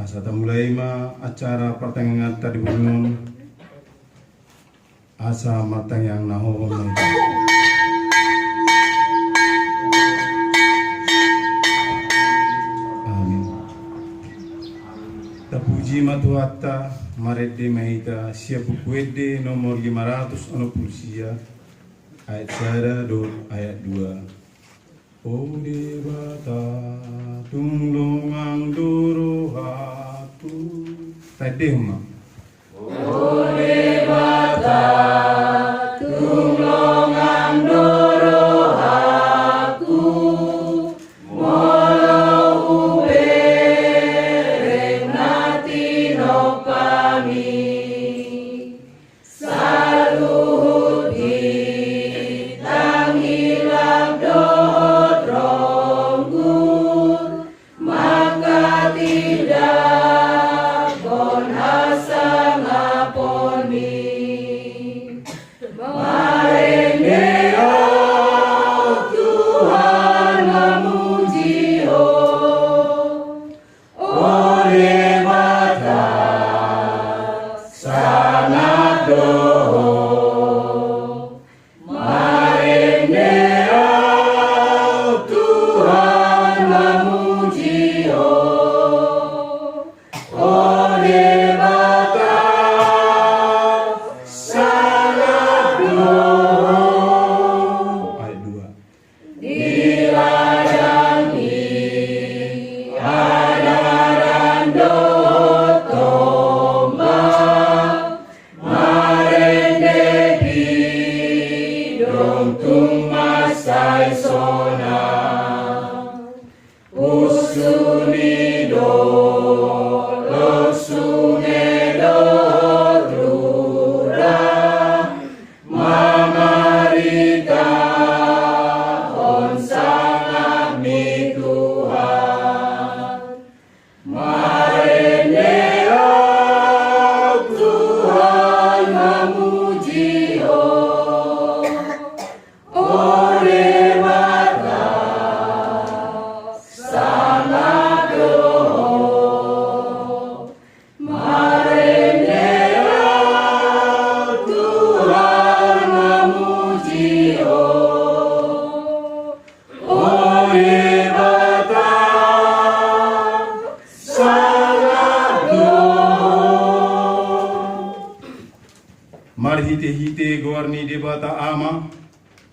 Asa mulai acara pertengahan tadi bunun asa matang yang nahon itu. Amin. Tapuji matuhatta marede maita siapu kuede nomor 560 ayat 1 ayat 2. O Dewata tunglungang duruhatu tadema. O Dewata tunglungang duruhatu molo ubereng natino kami saluhut hitang hilap dohot ronggur maka tidak kon asa ngaponi marende oh Tuhan memuji oh Dewata sangat doh marende oh Tuhan memuji oh Dewata sangat doh Ayat 2. dilayani adaran dohot tombak marende hidung tung masai sona usuni dolo sungai dohot lurah mamarita on sangat mi Tuhan marende oh Tuhan memuji oh Dewata sangat doh marende oh Tuhan memuji oh Dewata sangat doh. Mari hite gowarni Dewata ama,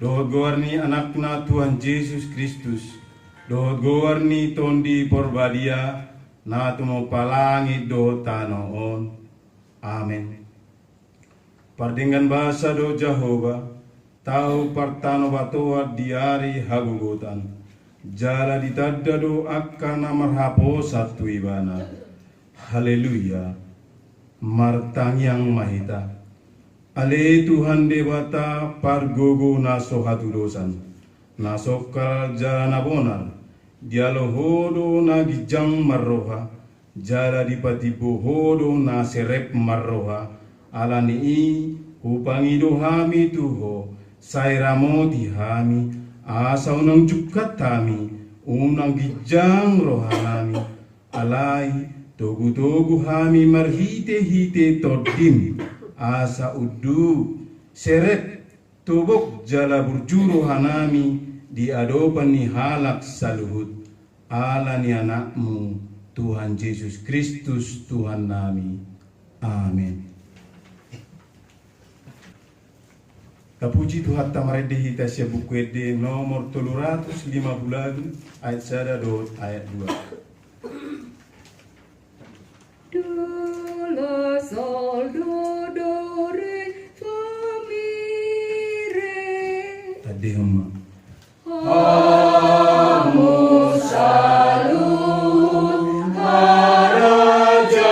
dohot gowarni anakna Tuhan Yesus Kristus, dohot gowarni tondi porbadia, na tumo palangi dohot tanoon. Amin. Pardingan bahasa do Jehovah, tahu partano batoa diari hagugutan, jala ditadado akan marhapo satu ibana. Haleluya, martang yang mahita. Ale Tuhan Dewata pargogo naso hatudosan, naso jana bonar, dialo hodo na gijang marroha, jala dipatibo hodo na serep marroha, alani i upangido hami tuho, sairamo di hami, asa unang jukat tami, unang gijang rohanami, alai togu-togu hami marhite-hite todim, asa udu seret tubok jala burjuru hanami di adopan ni halak saluhut ala ni anakmu Tuhan Yesus Kristus Tuhan nami. Amin. Kapuji Tuhan tamarede hita sia buku ede nomor 350 ayat 1 ayat 2. Do la sol do do re fa mi re Tadi hema. Hamu salut harajaon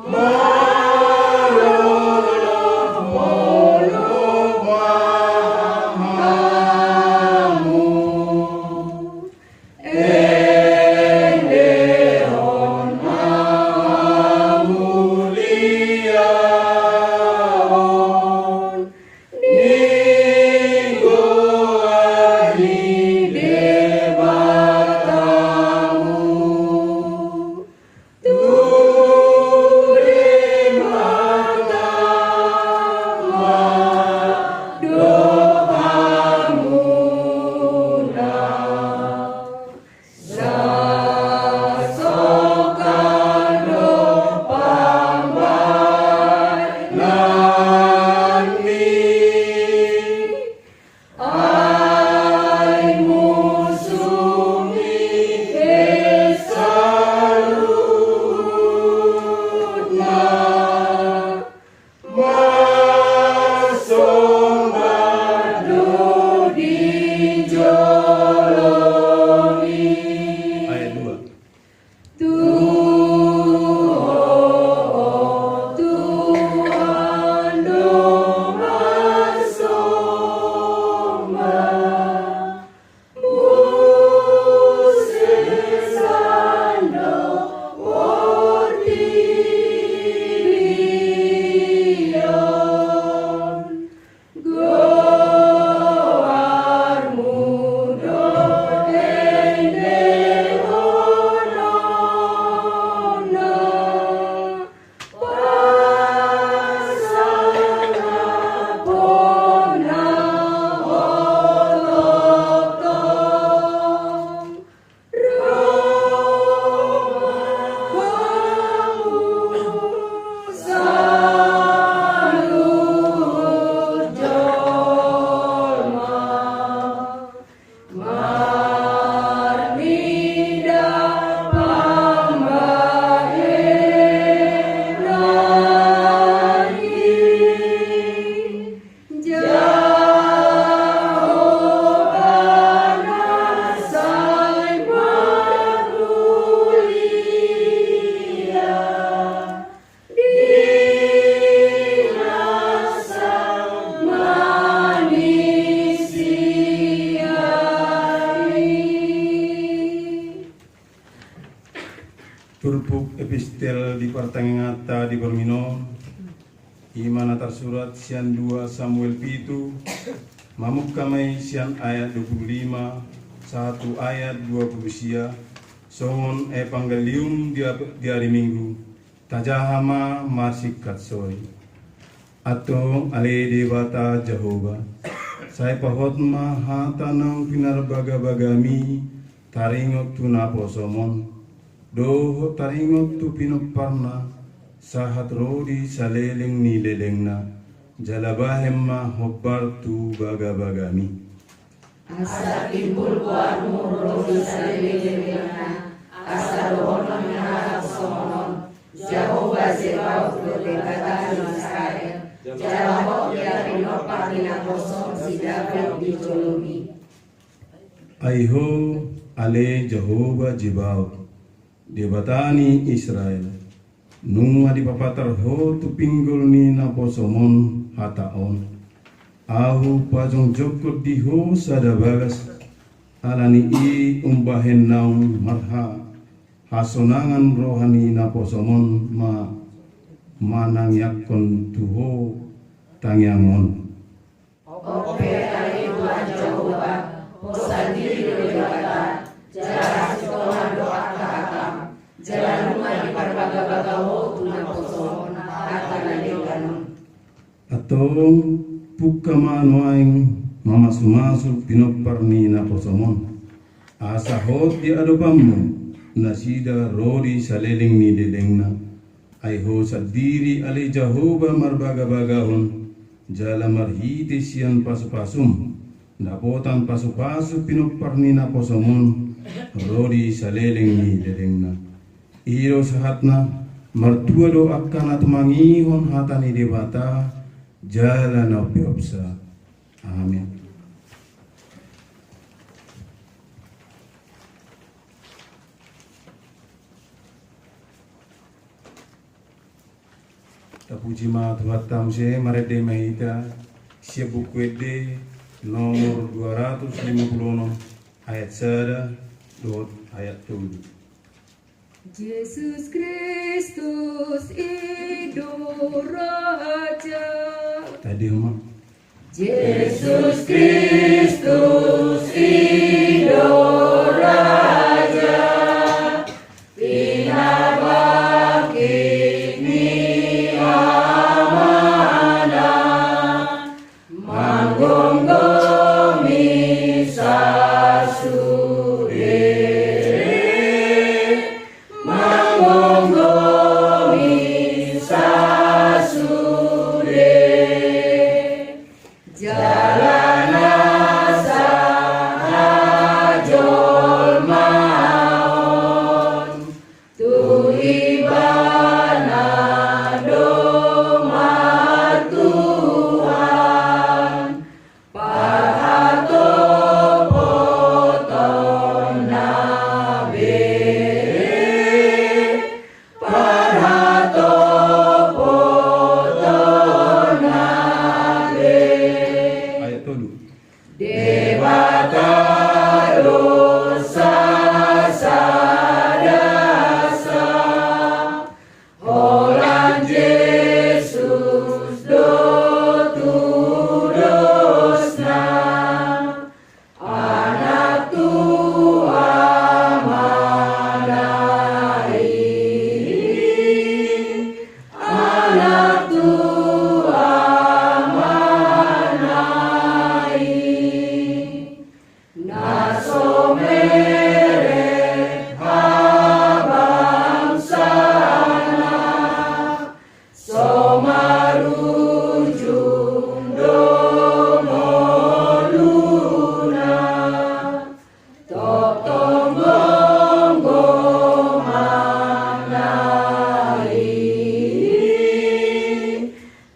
marolot polo mahamu endeon mahamuliaon Turpuk epistel di pertengahata di Bermino, Imana tersurat sian 2 Samuel pitu, Mamuk kamai sian ayat 25, 1 ayat 20 sia, songon evangelium di hari Minggu, tajahama masik katsoi, atau ale dewata Jehovah, saya pahot mahatanang pinar baga-bagami, taringot tunapo somon, doho taringot tu pinoparna sahat rodi saleleng ni lelengna jalabahemma hobbar tu baga-bagami Asa timbul kuarmu rodi salelengna asa rohona menahap somonon Jehovah Zebaoth berkata Israel Jalahok ya pinopar nina kosong si David dijolomi aiho ale Jehovah Zebaoth debatani Israel nunga di papatar ho tu pinggul ni naposomon hataon ahu pajong jokot di ho sadabagas alani i umbahen naung marha hasonangan rohani naposomon manang yakon tuho tangyangon Ope ali Tuhan Jehovah posandiri berkata jalan sekolah doa kakam jalan rumah di parbaga-bagaho tuna posomon atana leganon atong pukamanuaing mamasumasu pinoparni na posomon asa hot di adopamu nasida rori saleling ni dedengna ay ho sa diri ali Jehovah marbaga-bagahon jala marhiti siyan pasupasum napotan pasu-pasu pinoparni na posomon rori saleleng ni dedengna iro sahatna martua do akan at mangihon hatani dewata jala na piopsa amin. Tapuji ma tuhatam se marede mahita sia buku ede nomor 256 ayat 1 dot ayat 7. Yesus Kristus Ido Raja Tadi mak Yesus Kristus Ido Raja Pinar bangkit ni amana Manggonggomi sasure Manggonggomi sasure Jalan asa ajol maon Tuhibana domar Tuhan Parhato poton nabe Parhato poton nabe ayat 7. Dewata dosa sadasa Holan Yesus do tudosna Anak Tuhan manai Anak Tuhan manai Nasomere habang sana Somarujung domoluna Totong gonggong manai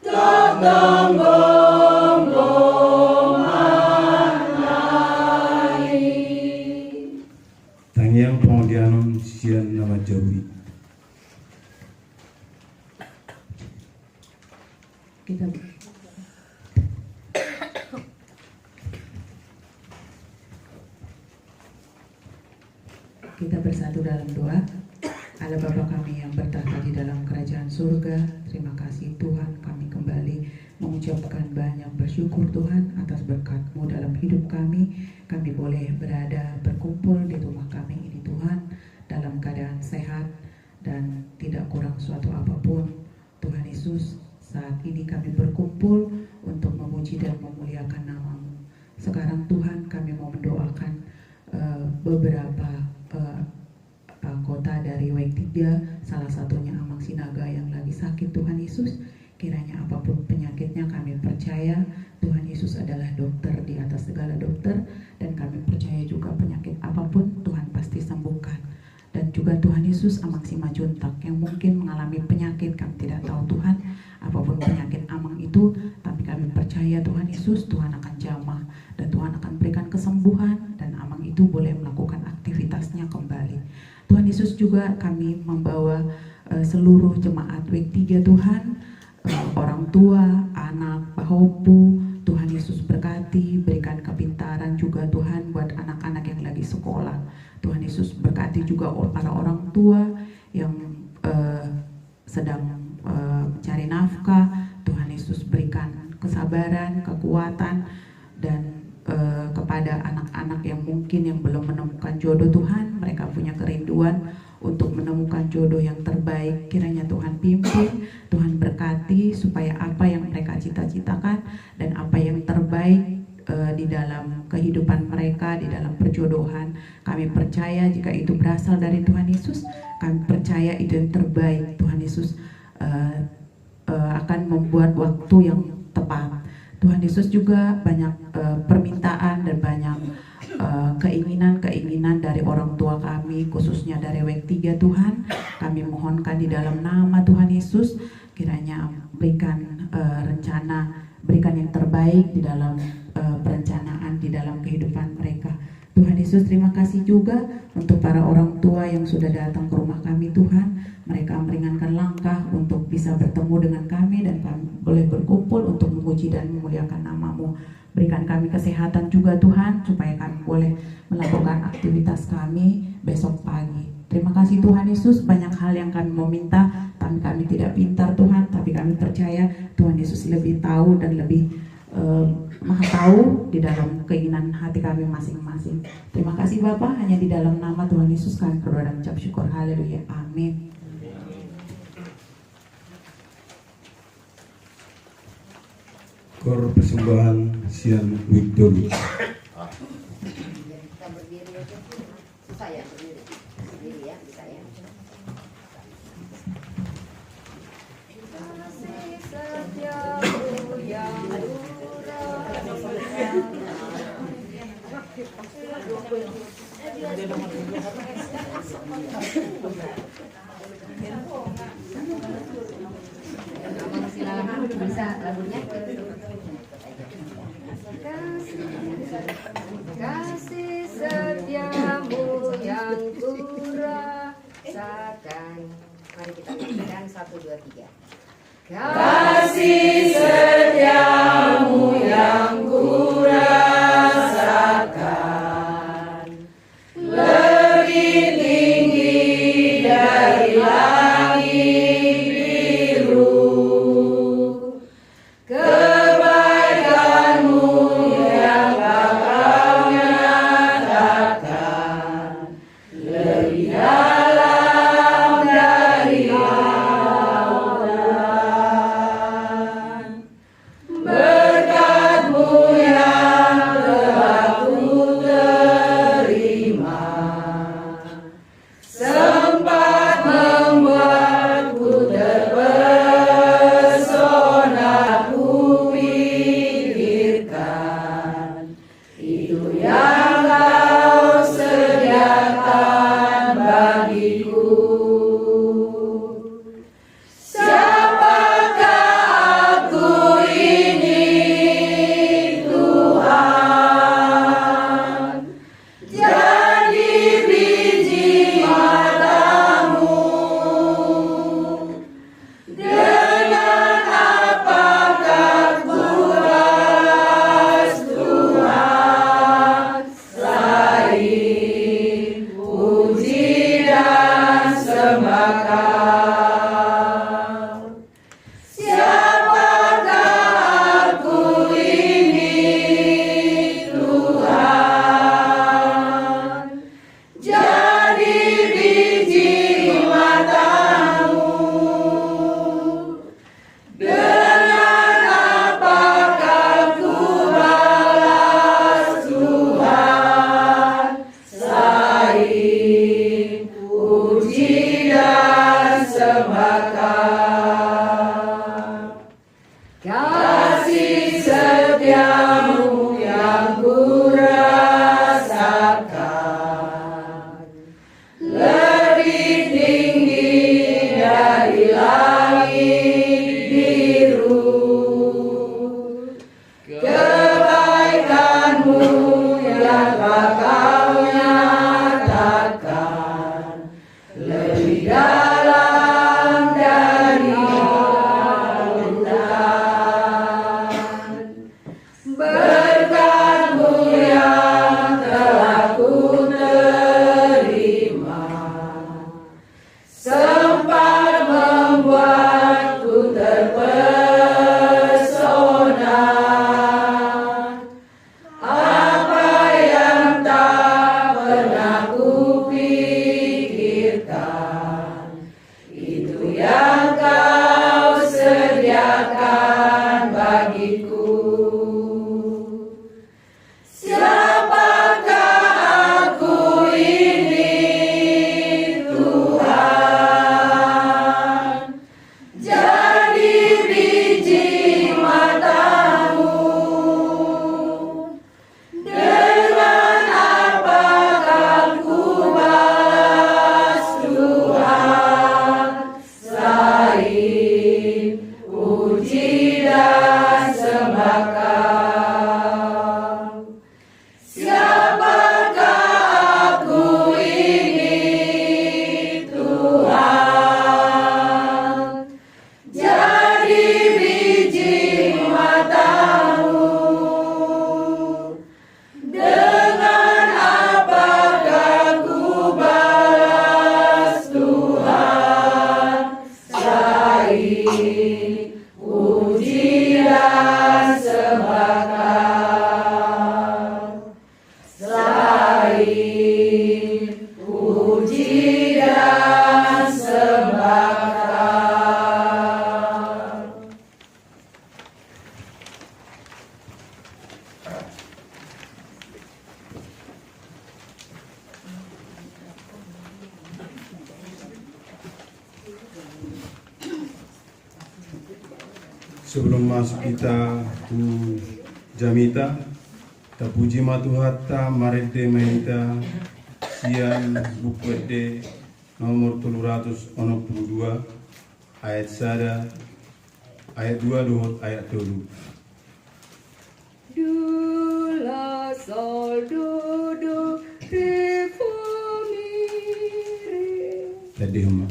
Totong gonggong manai Tangyang pengondianon sian nama jawi. Kita bersatu dalam doa. Allah Bapa kami yang bertahta di dalam kerajaan surga, terima kasih Tuhan, kami kembali mengucapkan banyak bersyukur Tuhan atas berkat-Mu dalam hidup kami. Kami boleh berada berkumpul di rumah kami ini Tuhan, dalam keadaan sehat dan tidak kurang suatu apapun. Tuhan Yesus, saat ini kami berkumpul untuk memuji dan memuliakan nama-Mu. Sekarang Tuhan, kami mau mendoakan beberapa anggota dari WEG 3, salah satunya Amang Sinaga yang lagi sakit. Tuhan Yesus, kiranya apapun penyakitnya, kami percaya Tuhan Yesus adalah dokter di atas segala dokter, dan kami percaya juga penyakit apapun Tuhan pasti sembuhkan. Dan juga Tuhan Yesus, Amang Simajuntak yang mungkin mengalami penyakit, kami tidak tahu Tuhan apapun penyakit Amang itu, tapi kami percaya Tuhan Yesus, Tuhan akan jamah dan Tuhan akan berikan kesembuhan, dan Amang itu boleh melakukan aktivitasnya kembali. Tuhan Yesus, juga kami membawa seluruh jemaat WEG 3 Tuhan, orang tua, anak, bahopu, Tuhan Yesus berkati, berikan kepintaran juga Tuhan buat anak-anak yang lagi sekolah. Tuhan Yesus berkati juga para orang tua yang sedang mencari nafkah. Tuhan Yesus berikan kesabaran, kekuatan, dan kepada anak-anak yang mungkin yang belum menemukan jodoh Tuhan, mereka punya kerinduan untuk menemukan jodoh yang terbaik. Kiranya Tuhan pimpin, Tuhan berkati supaya apa yang mereka cita-citakan dan apa yang terbaik di dalam kehidupan mereka, di dalam perjodohan, kami percaya jika itu berasal dari Tuhan Yesus, kami percaya itu yang terbaik. Tuhan Yesus akan membuat waktu yang tepat. Tuhan Yesus, juga banyak permintaan dan banyak keinginan-keinginan dari orang tua kami, khususnya dari WEG 3 Tuhan. Kami mohonkan di dalam nama Tuhan Yesus, kiranya berikan rencana, berikan yang terbaik di dalam perencanaan di dalam kehidupan mereka. Tuhan Yesus, terima kasih juga untuk para orang tua yang sudah datang ke rumah kami Tuhan. Mereka meringankan langkah untuk bisa bertemu dengan kami, dan kami boleh berkumpul untuk memuji dan memuliakan nama-Mu. Berikan kami kesehatan juga Tuhan, supaya kami boleh melakukan aktivitas kami besok pagi. Terima kasih Tuhan Yesus, banyak hal yang kami mau minta, tapi kami tidak pintar Tuhan, tapi kami percaya Tuhan Yesus lebih tahu dan lebih Maha tahu di dalam keinginan hati kami masing-masing. Terima kasih Bapa, hanya di dalam nama Tuhan Yesus kami berdoa dan mengucap syukur. Haleluya, amin. Kor persembahan Sian Wigdoli. Kita berdiri aja. Susah ya berdiri. Berdiri ya, bisa ya. Kasih setiamu yang Amang silakan bisa lagunya. kasih setiamu yang kurasakan. Mari kita nyanyikan 1, 2, 3. Kasih setiamu yang kurasakan, lebih tinggi dari langit biru. Kebaikan-Mu yang Kau nyatakan, lebih dalam dari lautan. Berkat-Mu yang telah Ku terima, sempat membuatku terpesona. Ku pikirkan itu yang Kau sediakan sempat membuatku terpesona. Apa yang tak pernah kupikirkan, itu yang kau sediakan bagiku. Siapakah aku ini, Tuhan? Jadi biji matamu. Dengan apakah ku balas Tuhan, selain puji dan sembah Kau? Siapakah aku ini, Tuhan? Jadi biji matamu. Dengan apakah ku balas Tuhan, selain puji dan sembah Kau? Selain puji dan sembah Kau. Sebelum masuk kita ku jamita, terpuji matuhatta marede mahita sian bukwede nomor 362 ayat sada ayat 2 dohot ayat 2. Do la sol do do re fa mi re. Tadi huma.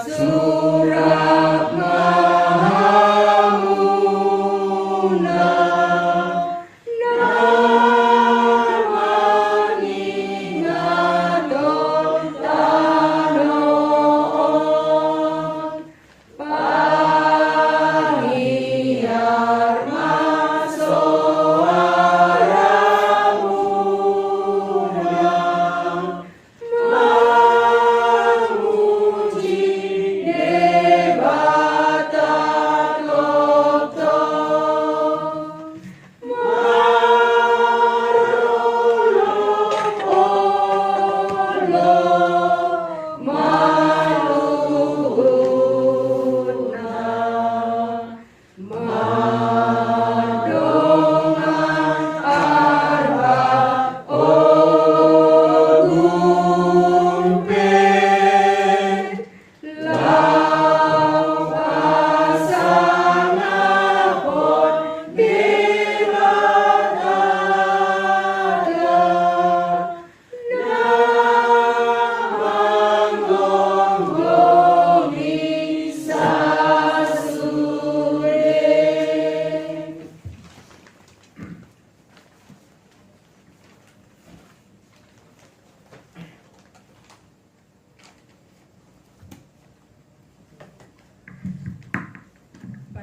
Surat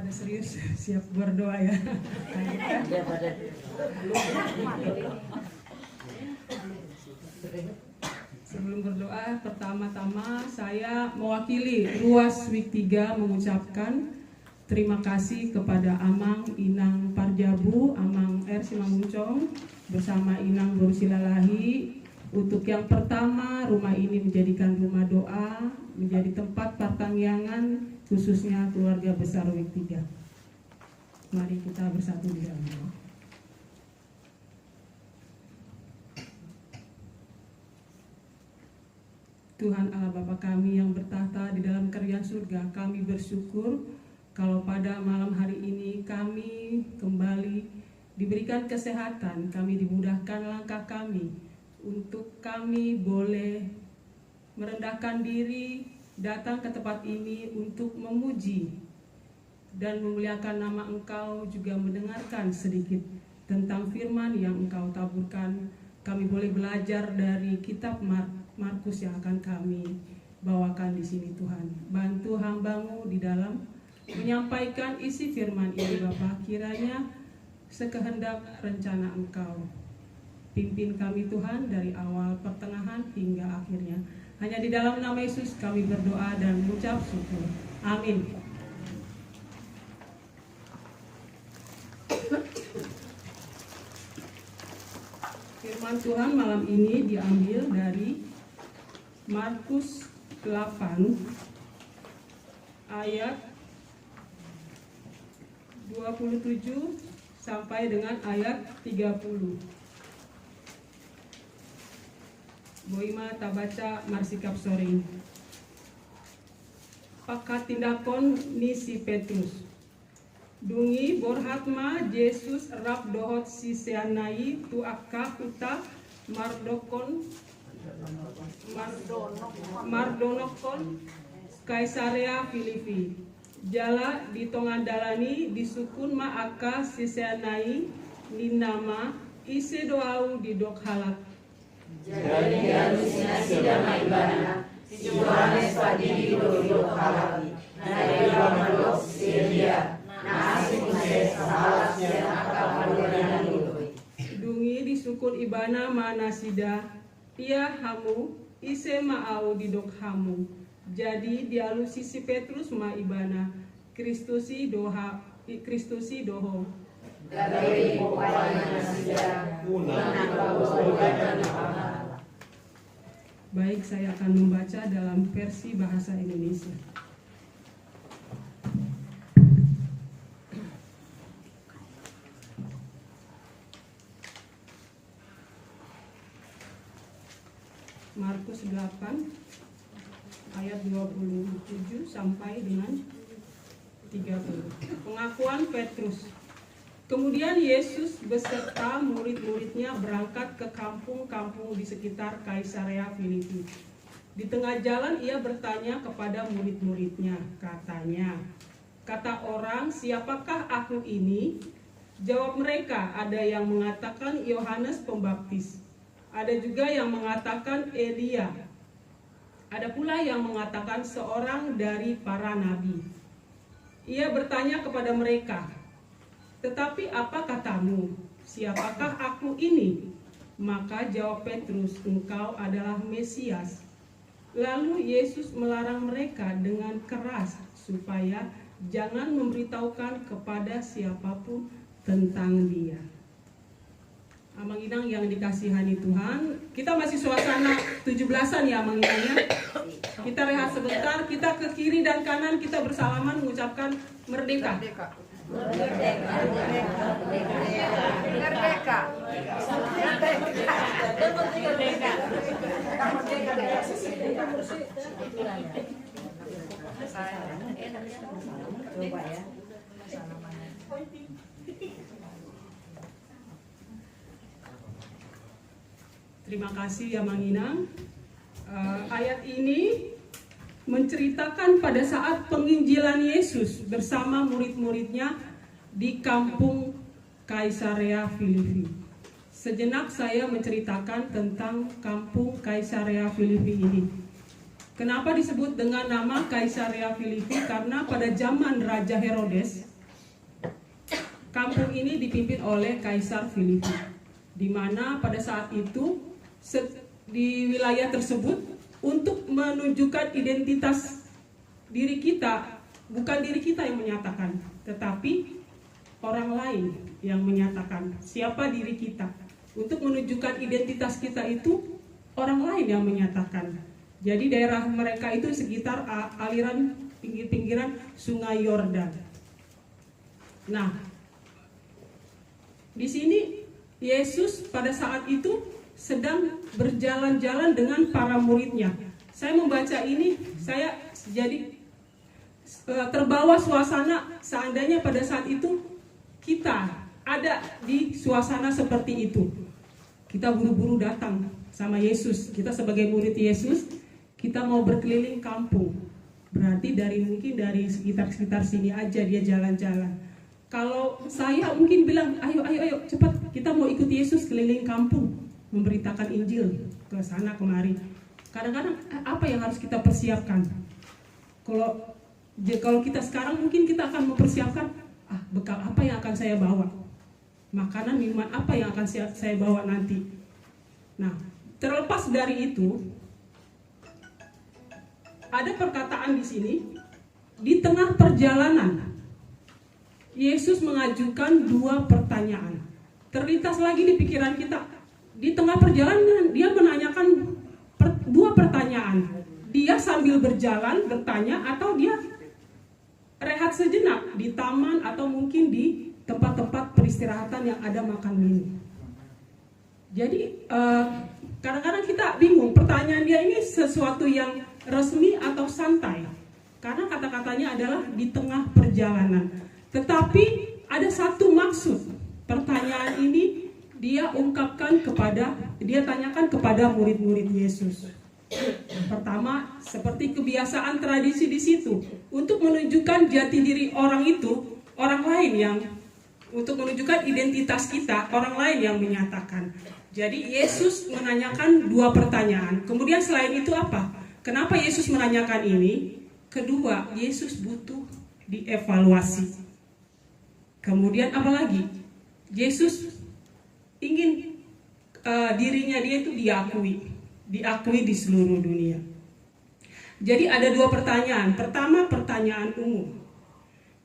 pada serius, siap berdoa ya. Sebelum berdoa, pertama-tama saya mewakili Ruas Week 3 mengucapkan terima kasih kepada Amang Inang Parjabu, Amang R. Simanguncong bersama Inang Borusilalahi untuk yang pertama rumah ini menjadikan rumah doa, menjadi tempat pertanggiangan khususnya keluarga besar Week 3. Mari kita bersatu di dalam doa. Tuhan Allah Bapa kami yang bertahta di dalam kerajaan surga, kami bersyukur kalau pada malam hari ini kami kembali diberikan kesehatan, kami dimudahkan langkah kami untuk kami boleh merendahkan diri, datang ke tempat ini untuk memuji dan memuliakan nama Engkau, juga mendengarkan sedikit tentang firman yang Engkau taburkan. Kami boleh belajar dari kitab Markus yang akan kami bawakan di sini. Tuhan, bantu hamba-Mu di dalam menyampaikan isi firman ini Bapa, kiranya sekehendak rencana Engkau. Pimpin kami Tuhan dari awal, pertengahan hingga akhirnya. Hanya di dalam nama Yesus kami berdoa dan mengucap syukur. Amin. Firman Tuhan malam ini diambil dari Markus 8 ayat 27 sampai dengan ayat 30. Boima tabaca marsikap sore. Pakat tindakon ni si Petrus. Dungi borhatma Yesus rap dohot si seanai tu akka uta Mardonokon Kaisarea Filipi. Jala ditongandalani disukun ma akka si seanai ninama ise doau di dok halak. Jadi harusnya sidang ibana si Yohanes padi do halaki. Nari ramadok sedia. Dungi disukun ibana manasida ia hamu ise maau didok hamu. Jadi dialusi si Petrus ma ibana Kristusi doho. Dari manasida Baik, saya akan membaca dalam versi bahasa Indonesia. Markus 8 ayat 27 sampai dengan 30. Pengakuan Petrus. Kemudian Yesus beserta murid-muridnya berangkat ke kampung-kampung di sekitar Kaisarea Filipi. Di tengah jalan ia bertanya kepada murid-muridnya, katanya, "Kata orang, siapakah aku ini?" Jawab mereka, "Ada yang mengatakan Yohanes Pembaptis. Ada juga yang mengatakan Elia. Ada pula yang mengatakan seorang dari para nabi." Ia bertanya kepada mereka, "Tetapi apa katamu? Siapakah aku ini?" Maka jawab Petrus, "Engkau adalah Mesias." Lalu Yesus melarang mereka dengan keras supaya jangan memberitahukan kepada siapapun tentang Dia. Amang Inang yang dikasihani Tuhan, kita masih suasana 17-an ya Amang Inang ya. Kita rehat sebentar, kita ke kiri dan kanan, kita bersalaman mengucapkan merdeka. Coba ya. Terima kasih ya Mang Inang. Ayat ini menceritakan pada saat penginjilan Yesus bersama murid-muridnya di kampung Kaisarea Filipi. Sejenak saya menceritakan tentang kampung Kaisarea Filipi ini. Kenapa disebut dengan nama Kaisarea Filipi? Karena pada zaman Raja Herodes, Kampung ini dipimpin oleh Kaisar Filipi, di mana pada saat itu di wilayah tersebut untuk menunjukkan identitas diri kita, bukan diri kita yang menyatakan, tetapi orang lain yang menyatakan siapa diri kita. Untuk menunjukkan identitas kita itu orang lain yang menyatakan. Jadi daerah mereka itu sekitar aliran pinggir-pinggiran Sungai Yordan. Nah, di sini Yesus pada saat itu sedang berjalan-jalan dengan para muridnya. Saya membaca ini, saya jadi terbawa suasana seandainya pada saat itu kita ada di suasana seperti itu. Kita buru-buru datang sama Yesus. Kita sebagai murid Yesus, kita mau berkeliling kampung. Berarti mungkin dari sekitar sini aja dia jalan-jalan. Kalau saya mungkin bilang, ayo cepat, kita mau ikut Yesus keliling kampung, memberitakan Injil ke sana kemari. Kadang-kadang apa yang harus kita persiapkan? Kalau kita sekarang mungkin kita akan mempersiapkan, bekal apa yang akan saya bawa? Makanan, minuman apa yang akan saya bawa nanti? Nah, terlepas dari itu, ada perkataan di sini, di tengah perjalanan Yesus mengajukan 2 pertanyaan. Terlintas lagi di pikiran kita. Di tengah perjalanan dia menanyakan 2 pertanyaan. Dia sambil berjalan bertanya atau dia rehat sejenak di taman atau mungkin di tempat-tempat peristirahatan yang ada makan minum. Jadi kadang-kadang kita bingung pertanyaan dia ini sesuatu yang resmi atau santai. Karena kata-katanya adalah di tengah perjalanan. Tetapi ada satu maksud. Pertanyaan ini dia tanyakan kepada murid-murid Yesus. Pertama, seperti kebiasaan tradisi di situ, untuk menunjukkan jati diri orang itu, orang lain yang untuk menunjukkan identitas kita, orang lain yang menyatakan. Jadi Yesus menanyakan 2 pertanyaan. Kemudian selain itu apa? Kenapa Yesus menanyakan ini? Kedua, Yesus butuh dievaluasi. Kemudian apa lagi? Yesus ingin dirinya dia itu diakui di seluruh dunia. Jadi ada 2 pertanyaan. Pertama, pertanyaan umum.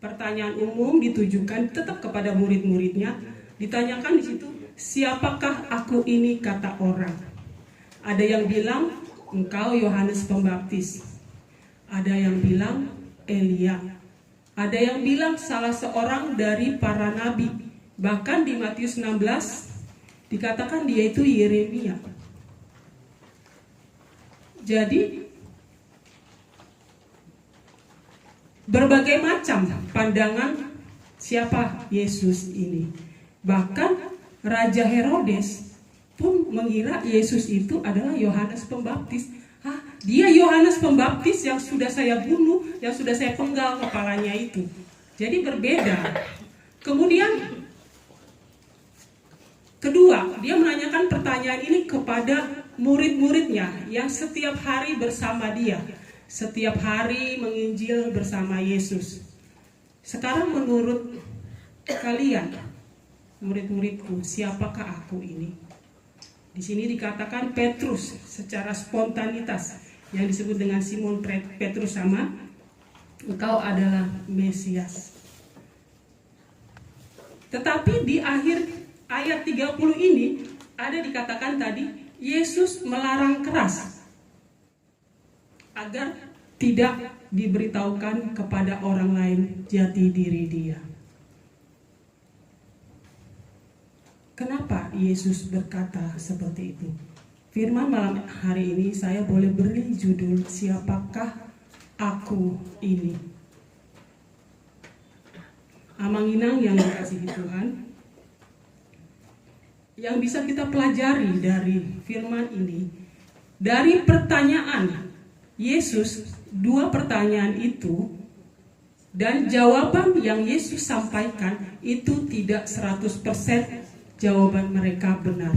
Pertanyaan umum ditujukan tetap kepada murid-muridnya. Ditanyakan di situ, siapakah aku ini kata orang? Ada yang bilang, engkau Yohanes Pembaptis. Ada yang bilang, Elia. Ada yang bilang salah seorang dari para nabi. Bahkan di Matius 16 dikatakan dia itu Yeremia. Jadi berbagai macam pandangan siapa Yesus ini. Bahkan Raja Herodes pun mengira Yesus itu adalah Yohanes Pembaptis. Dia Yohanes Pembaptis yang sudah saya bunuh, yang sudah saya penggal kepalanya itu. Jadi berbeda. Kemudian kedua, dia menanyakan pertanyaan ini kepada murid-muridnya yang setiap hari bersama dia, setiap hari menginjil bersama Yesus. Sekarang menurut kalian, murid-muridku, siapakah aku ini? Di sini dikatakan Petrus secara spontanitas yang disebut dengan Simon Petrus sama, engkau adalah Mesias. Tetapi di akhir ayat 30 ini ada dikatakan tadi Yesus melarang keras agar tidak diberitahukan kepada orang lain jati diri dia. Kenapa Yesus berkata seperti itu? Firman malam hari ini saya boleh beri judul, siapakah aku ini? Amanginang yang dikasihi Tuhan, yang bisa kita pelajari dari firman ini, dari pertanyaan Yesus, 2 pertanyaan itu dan jawaban yang Yesus sampaikan itu tidak 100% jawaban mereka benar.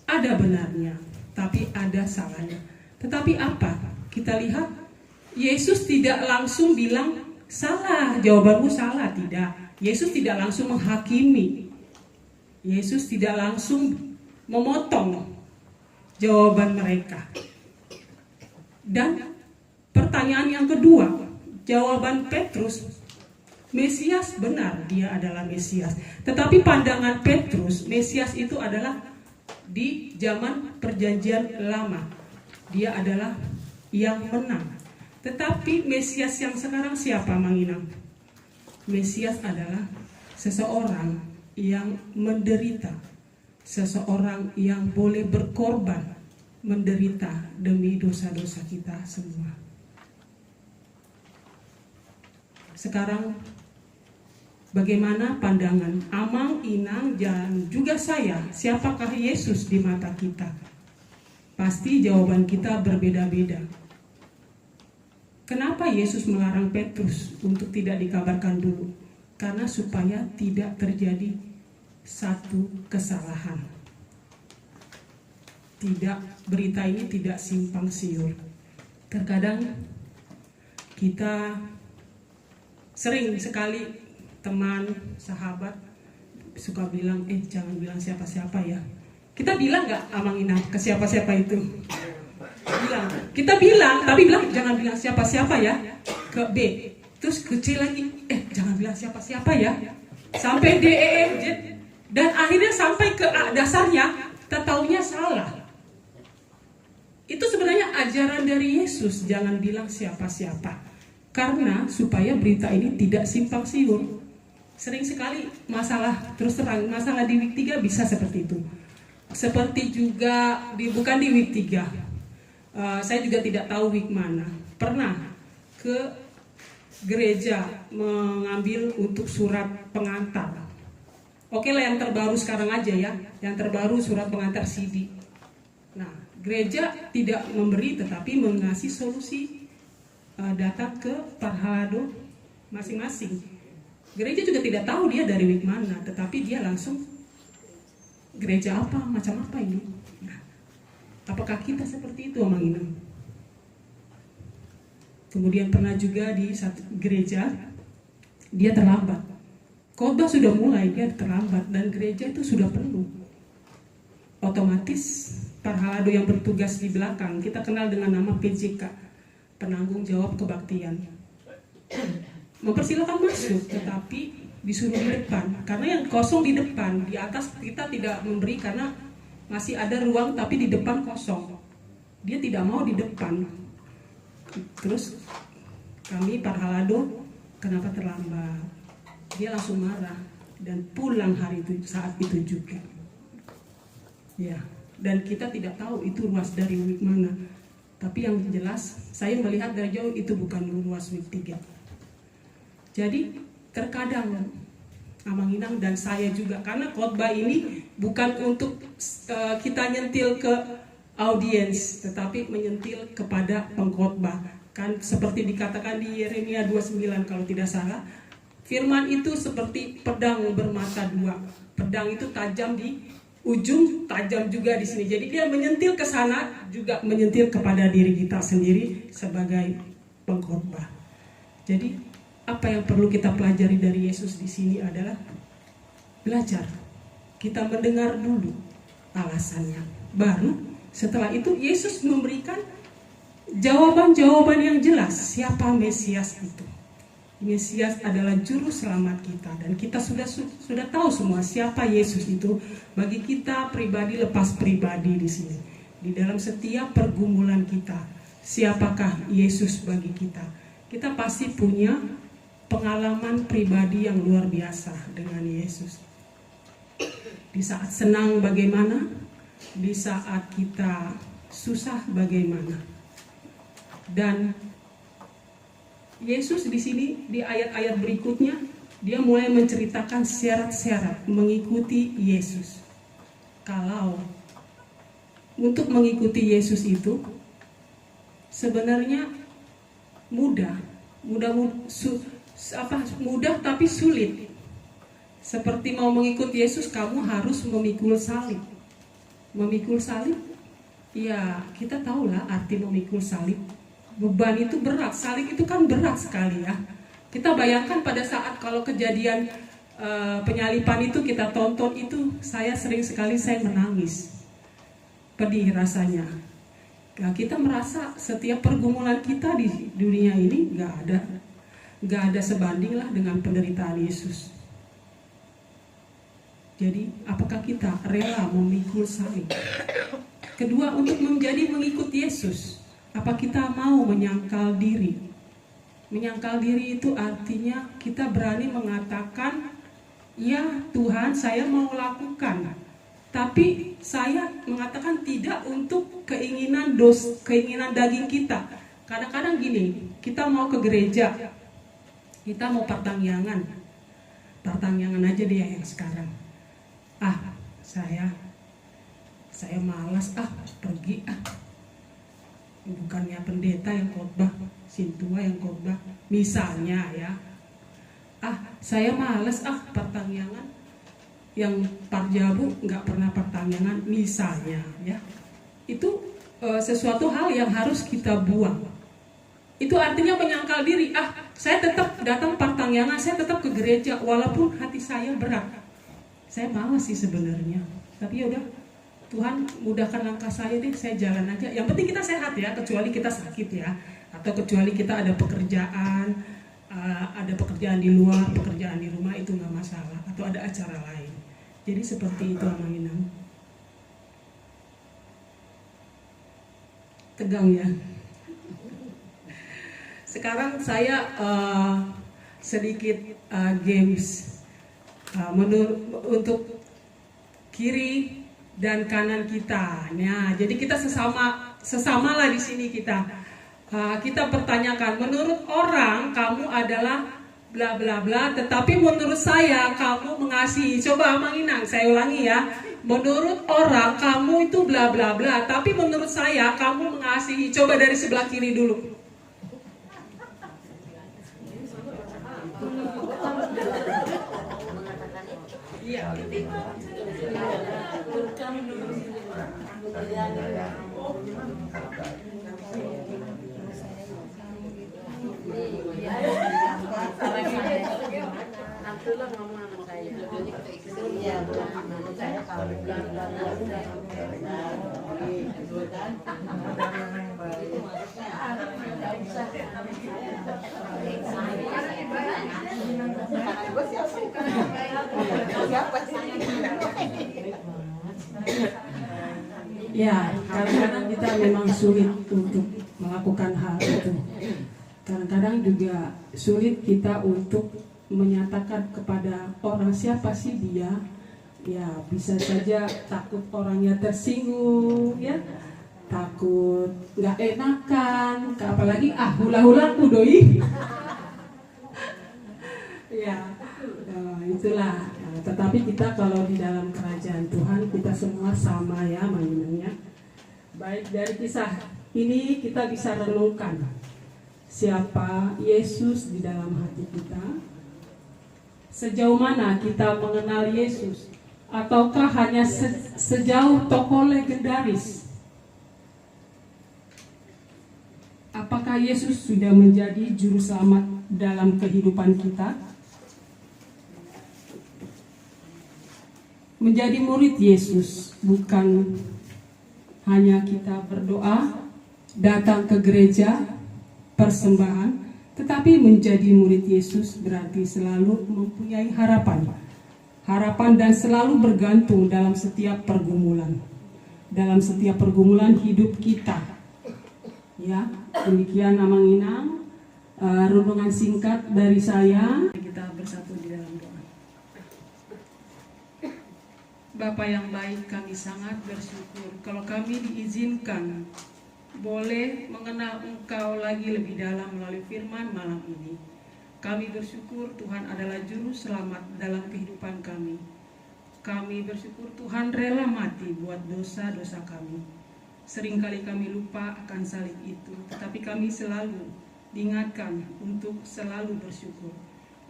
Ada benarnya, tapi ada salahnya. Tetapi apa? Kita lihat Yesus tidak langsung bilang salah, jawabanmu salah. Tidak, Yesus tidak langsung menghakimi. Yesus tidak langsung memotong jawaban mereka. Dan pertanyaan yang kedua, jawaban Petrus, Mesias, benar dia adalah Mesias. Tetapi pandangan Petrus, Mesias itu adalah di zaman perjanjian lama. Dia adalah yang menang. Tetapi Mesias yang sekarang siapa, Mang Inang? Mesias adalah seseorang yang menderita, seseorang yang boleh berkorban, menderita demi dosa-dosa kita semua. Sekarang bagaimana pandangan Amang, Inang, dan juga saya? Siapakah Yesus di mata kita? Pasti jawaban kita berbeda-beda. Kenapa Yesus melarang Petrus untuk tidak dikabarkan dulu? Karena supaya tidak terjadi satu kesalahan. Berita ini tidak simpang siur. Terkadang kita sering sekali teman, sahabat suka bilang, jangan bilang siapa-siapa ya. Kita bilang gak, Amang Inang, ke siapa-siapa itu? Bilang. Kita bilang, tapi bilang jangan bilang siapa-siapa ya. Ke B, terus ke C lagi, jangan bilang siapa-siapa ya. Sampai D, E, F, Z. Dan akhirnya sampai ke A dasarnya, kita taunya salah. Itu sebenarnya ajaran dari Yesus, jangan bilang siapa-siapa. Karena supaya berita ini tidak simpang siur. Sering sekali masalah, terus terang, masalah di week 3 bisa seperti itu. Seperti juga, bukan di week 3. Saya juga tidak tahu week mana. Pernah ke gereja mengambil untuk surat pengantar. Oke lah, yang terbaru sekarang aja ya. Yang terbaru surat pengantar CD. Nah, gereja tidak memberi tetapi mengasih solusi data ke parhalado masing-masing. Gereja juga tidak tahu dia dari week mana, tetapi dia langsung gereja apa, macam apa ini. Nah, apakah kita seperti itu, Amang Inang? Kemudian pernah juga di satu gereja, dia terlambat. Khotbah sudah mulai, dia terlambat, dan gereja itu sudah penuh. Otomatis parhalado yang bertugas di belakang, kita kenal dengan nama PJK, penanggung jawab kebaktian, mempersilakan masuk, tetapi disuruh di depan. Karena yang kosong di depan, di atas kita tidak memberi karena masih ada ruang, tapi di depan kosong. Dia tidak mau di depan. Terus kami parhalado, kenapa terlambat? Dia langsung marah dan pulang hari itu, saat itu juga. Ya, dan kita tidak tahu itu ruas dari week mana. Tapi yang jelas, saya melihat dari jauh itu bukan ruas week 3. Jadi terkadang Amang Inang dan saya juga, karena khotbah ini bukan untuk kita nyentil ke audiens, tetapi menyentil kepada pengkhotbah. Kan seperti dikatakan di Yeremia 29 kalau tidak salah, firman itu seperti pedang bermata dua. Pedang itu tajam di ujung, tajam juga di sini. Jadi dia menyentil ke sana, juga menyentil kepada diri kita sendiri sebagai pengkhotbah. Jadi apa yang perlu kita pelajari dari Yesus di sini adalah belajar. Kita mendengar dulu alasannya. Baru setelah itu Yesus memberikan jawaban-jawaban yang jelas. Siapa Mesias itu? Mesias adalah juru selamat kita, dan kita sudah tahu semua siapa Yesus itu bagi kita pribadi, lepas pribadi di sini. Di dalam setiap pergumulan kita, siapakah Yesus bagi kita? Kita pasti punya pengalaman pribadi yang luar biasa dengan Yesus. Di saat senang bagaimana? Di saat kita susah bagaimana? Dan Yesus di sini di ayat-ayat berikutnya dia mulai menceritakan syarat-syarat mengikuti Yesus. Kalau untuk mengikuti Yesus itu sebenarnya mudah tapi sulit. Seperti mau mengikuti Yesus, kamu harus memikul salib. Memikul salib, ya kita tahulah arti memikul salib. Beban itu berat, salib itu kan berat sekali ya. Kita bayangkan pada saat kalau kejadian penyalipan itu kita tonton itu, saya sering sekali saya menangis, pedih rasanya. Nah, kita merasa setiap pergumulan kita di dunia ini nggak ada sebanding lah dengan penderitaan Yesus. Jadi apakah kita rela memikul salib? Kedua, untuk menjadi mengikut Yesus, apa kita mau menyangkal diri? Menyangkal diri itu artinya kita berani mengatakan, ya Tuhan, saya mau lakukan, tapi saya mengatakan tidak untuk keinginan daging kita. Kadang-kadang gini, kita mau ke gereja, kita mau pertangyangan aja dia yang sekarang. Saya malas pergi bukannya pendeta yang khotbah, sintua yang khotbah misalnya ya. Saya malas pertangyangan, yang parjabu nggak pernah pertangyangan misalnya ya. Itu sesuatu hal yang harus kita buang. Itu artinya menyangkal diri. Saya tetap datang pertangyangan, saya tetap ke gereja walaupun hati saya berat. Saya malas sih sebenarnya, tapi yaudah, Tuhan mudahkan langkah saya deh, saya jalan aja. Yang penting kita sehat ya, kecuali kita sakit ya, atau kecuali kita ada pekerjaan di luar, pekerjaan di rumah, itu nggak masalah, atau ada acara lain. Jadi seperti itu Amang Inang. Tegang ya. Sekarang saya sedikit games untuk kiri dan kanan kita. Nah, jadi kita sesama lah di sini kita pertanyakan, menurut orang kamu adalah bla bla bla, tetapi menurut saya kamu mengasihi. Coba Amang Inang, saya ulangi ya. Menurut orang kamu itu bla bla bla, tapi menurut saya kamu mengasihi. Coba dari sebelah kiri dulu. Iya. Ya, kadang-kadang kita memang sulit untuk melakukan hal itu. Kadang-kadang juga sulit kita untuk menyatakan kepada orang siapa sih dia. Ya, bisa saja takut orangnya tersinggung, ya, takut nggak enakan, apalagi hula-hula tuh doi. Ya, itulah. Tetapi kita kalau di dalam kerajaan Tuhan, kita semua sama ya mainannya. Baik, dari kisah ini kita bisa renungkan siapa Yesus di dalam hati kita. Sejauh mana kita mengenal Yesus, ataukah hanya sejauh tokoh legendaris? Apakah Yesus sudah menjadi juru selamat dalam kehidupan kita? Menjadi murid Yesus bukan hanya kita berdoa, datang ke gereja, persembahan, tetapi menjadi murid Yesus berarti selalu mempunyai harapan dan selalu bergantung dalam setiap pergumulan hidup kita. Ya, demikian Amang Inang, renungan singkat dari saya. Kita bersatu di dalam doa. Bapa yang baik, kami sangat bersyukur kalau kami diizinkan boleh mengenal Engkau lagi lebih dalam melalui firman malam ini. Kami bersyukur Tuhan adalah juru selamat dalam kehidupan kami. Kami bersyukur Tuhan rela mati buat dosa-dosa kami. Seringkali kami lupa akan salib itu, tetapi kami selalu diingatkan untuk selalu bersyukur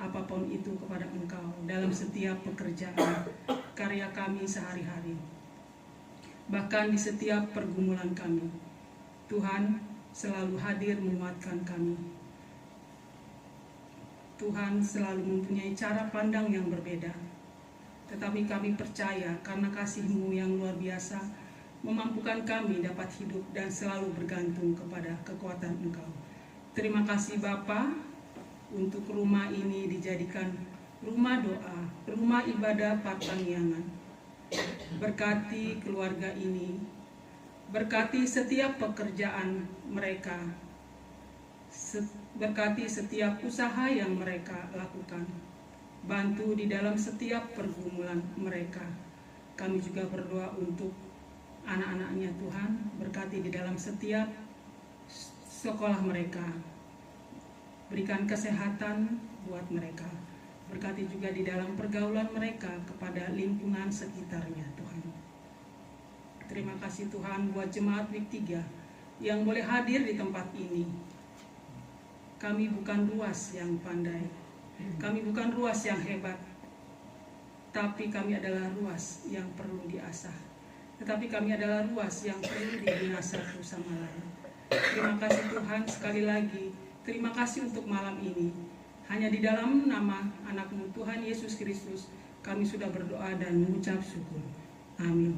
apapun itu kepada Engkau dalam setiap pekerjaan, karya kami sehari-hari, bahkan di setiap pergumulan kami. Tuhan selalu hadir menguatkan kami. Tuhan selalu mempunyai cara pandang yang berbeda. Tetapi kami percaya karena kasih-Mu yang luar biasa memampukan kami dapat hidup dan selalu bergantung kepada kekuatan Engkau. Terima kasih Bapa untuk rumah ini dijadikan rumah doa, rumah ibadah Patangyangan. Berkati keluarga ini, berkati setiap pekerjaan mereka, berkati setiap usaha yang mereka lakukan. Bantu di dalam setiap pergumulan mereka. Kami juga berdoa untuk anak-anaknya Tuhan, berkati di dalam setiap sekolah mereka. Berikan kesehatan buat mereka. Berkati juga di dalam pergaulan mereka kepada lingkungan sekitarnya Tuhan. Terima kasih Tuhan buat jemaat Week 3 yang boleh hadir di tempat ini. Kami bukan ruas yang pandai, kami bukan ruas yang hebat, tapi kami adalah ruas yang perlu diasah. Tetapi kami adalah ruas yang perlu dibina satu sama lain. Terima kasih Tuhan sekali lagi. Terima kasih untuk malam ini. Hanya di dalam nama anak-Mu Tuhan Yesus Kristus kami sudah berdoa dan mengucap syukur. Amin.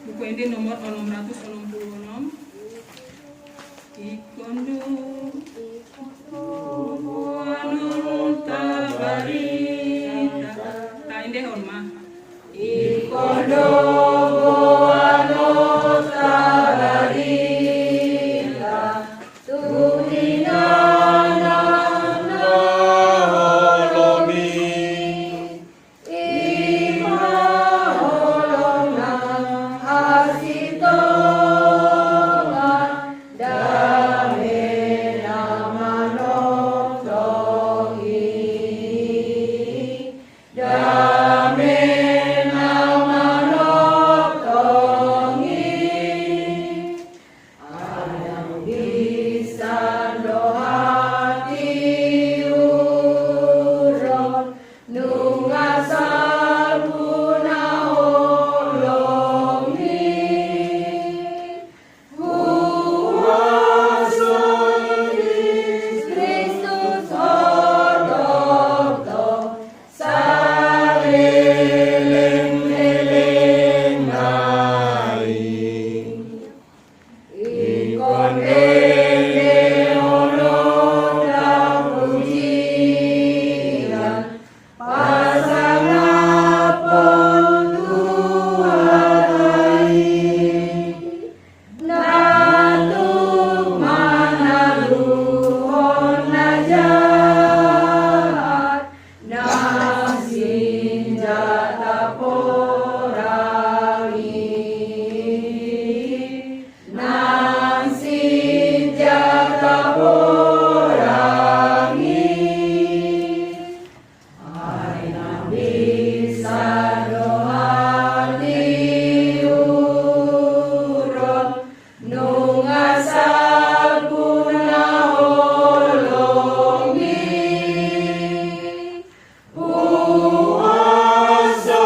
Buku ini nomor 666. Ikondo anul tabarita. Ta indehon mah. Ikondo anul tabarita. Tuhinana nolomi. Imaholona hasitola. Damena manotohi. Damena manotohi. Ayang bisa dohati uron nungasal punaholongi. Huwaso Kristus hodokto saleleng-leleng naing. Ikon dene olonda pujian pasangapon Tuhanai. Natuk manaluhon najahat nasinjata porangi. Nasinjata porangi. Aina bisa dohati uron nungasal punaholongi. Huwaso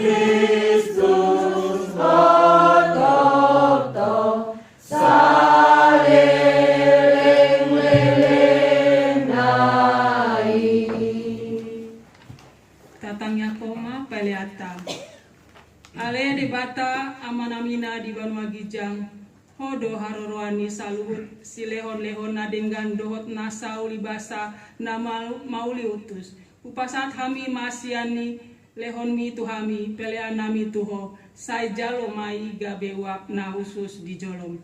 Kristus hodokto saleleng-leleng naing. Tatangnya koma peleata. Ale di bata amanamina di Banua Gijang. Hodo haroroani saluhut silehon-lehon nadenggan dohot nasau libasa na mauli utus. Upasat hami masiani lehon mi tuhami peleanami tuho. Sai jalo mai gabewap na husus di jolom.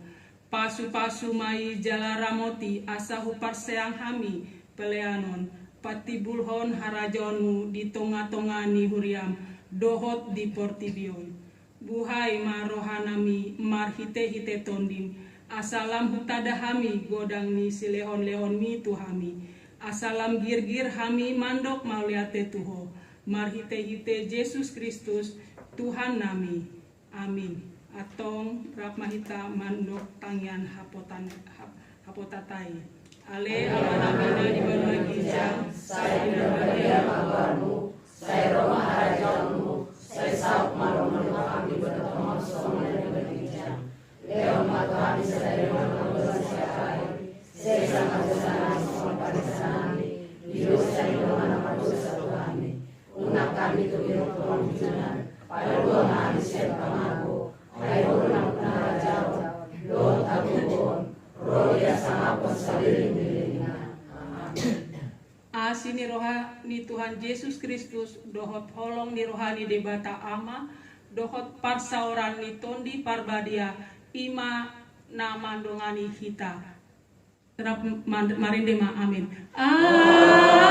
Pasu-pasu mai jalaramoti asahu parseang hami peleanon. Patibulhon harajonmu di tonga-tongani huriam dohot di portibion. Buhai marohanami marhite-hite tondim. Asalam hutadahami godang ni silehon-lehon mi tuhami. Asalam gir-gir hami mandok mauliate tuho. Marhite-hite Yesus Kristus Tuhan nami. Amin. Atong rapmahita mandok tangyan hapotatai. Ale amanamina di Banua Gijang. Saya Maria Mabarmu, saya Roma Harajonmu, saya Sauk Maroma kami bertemu sama dengan Gijang. Leo Tuhan sedaya manusia sesa manusia semua pada sanani Dios dari mana manusia Tuhan una kami tu biru Tuhan Tuhan pada dua manusia pamaku ayo nak jauh lo tabun roh ya sama pun saling dirinya. Asini rohani Tuhan Yesus Kristus dohot holong ni rohani debata ama dohot parsauran ni tondi parbadia ima nama dongani hita terap marindema amin. Amin.